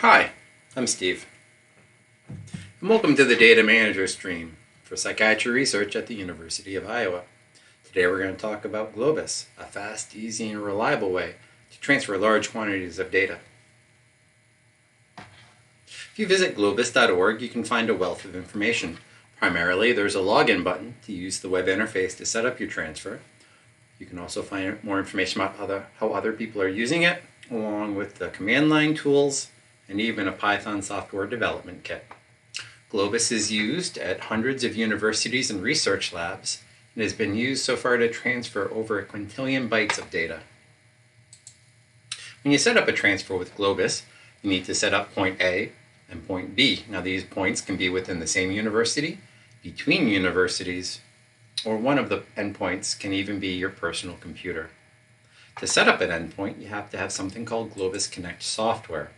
Hi, I'm Steve, and welcome to the Data Manager stream for Psychiatry Research at the University of Iowa. Today we're going to talk about Globus, a fast, easy, and reliable way to transfer large quantities of data. If you visit globus.org, you can find a wealth of information. Primarily, there's a login button to use the web interface to set up your transfer. You can also find more information about how other people are using it, along with the command line tools, and even a Python software development kit. Globus is used at hundreds of universities and research labs, and has been used so far to transfer over 1 quintillion bytes of data. When you set up a transfer with Globus, you need to set up point A and point B. Now these points can be within the same university, between universities, or one of the endpoints can even be your personal computer. To set up an endpoint, you have to have something called Globus Connect software.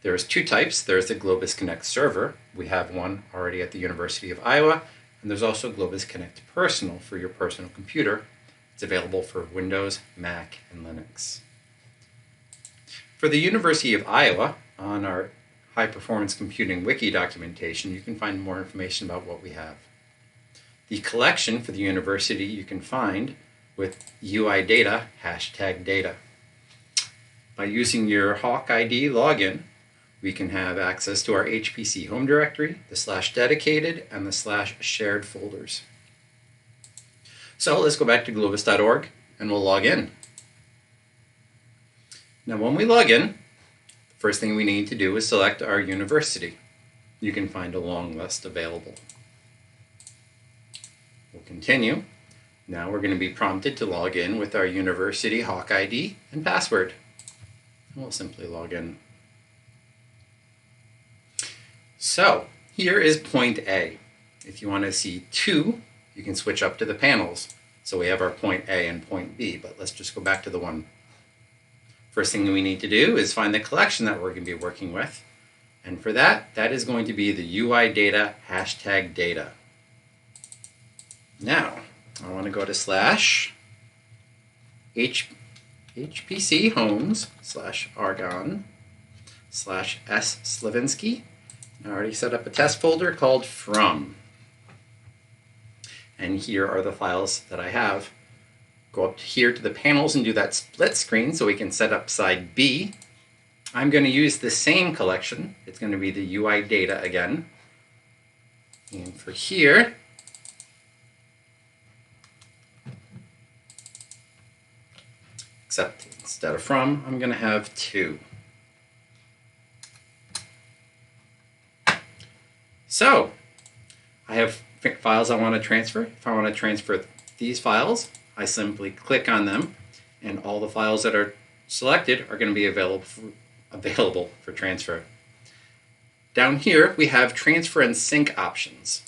There's two types. There's the Globus Connect server. We have one already at the University of Iowa, and there's also Globus Connect Personal for your personal computer. It's available for Windows, Mac, and Linux. For the University of Iowa, on our High Performance Computing Wiki documentation, you can find more information about what we have. The collection for the university you can find with UI data, #data. By using your Hawk ID login, we can have access to our HPC home directory, the /dedicated, and the /shared folders. So let's go back to globus.org and we'll log in. Now when we log in, the first thing we need to do is select our university. You can find a long list available. We'll continue. Now we're going to be prompted to log in with our university Hawk ID and password. And we'll simply log in. So here is point A. If you want to see two, you can switch up to the panels. So we have our point A and point B, but let's just go back to the one. First thing we need to do is find the collection that we're going to be working with. And for that is going to be the UI data #data. Now, I want to go to /HPC homes /argon/S Slavinsky. I already set up a test folder called from. And here are the files that I have. Go up here to the panels and do that split screen so we can set up side B. I'm going to use the same collection. It's going to be the UI data again. And for here, except instead of from, I'm going to have two. So, I have files I want to transfer. If I want to transfer these files, I simply click on them, and all the files that are selected are going to be available for transfer. Down here, we have transfer and sync options.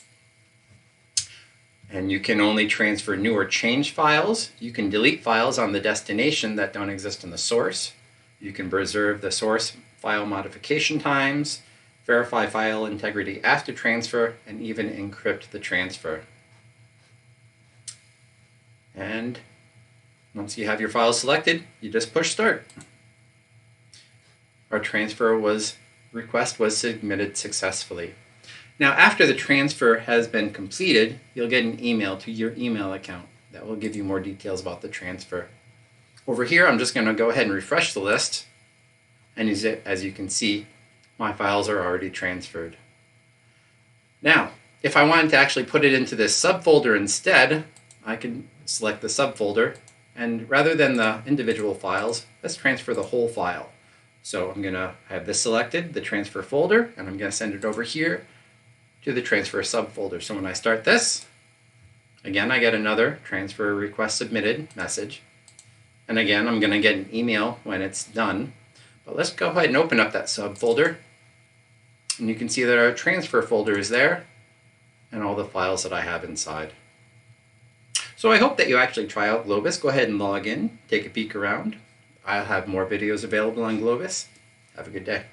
And you can only transfer new or changed files. You can delete files on the destination that don't exist in the source. You can preserve the source file modification times, verify file integrity after transfer, and even encrypt the transfer. And once you have your files selected, you just push start. Our transfer request was submitted successfully. Now, after the transfer has been completed, you'll get an email to your email account that will give you more details about the transfer. Over here, I'm just going to go ahead and refresh the list, and as you can see, my files are already transferred. Now, if I wanted to actually put it into this subfolder instead, I can select the subfolder, and rather than the individual files, let's transfer the whole file. So I'm going to have this selected, the transfer folder, and I'm going to send it over here to the transfer subfolder. So when I start this, again, I get another transfer request submitted message. And again, I'm going to get an email when it's done. But let's go ahead and open up that subfolder. And you can see that our transfer folder is there and all the files that I have inside. So I hope that you actually try out Globus. Go ahead and log in, take a peek around. I'll have more videos available on Globus. Have a good day.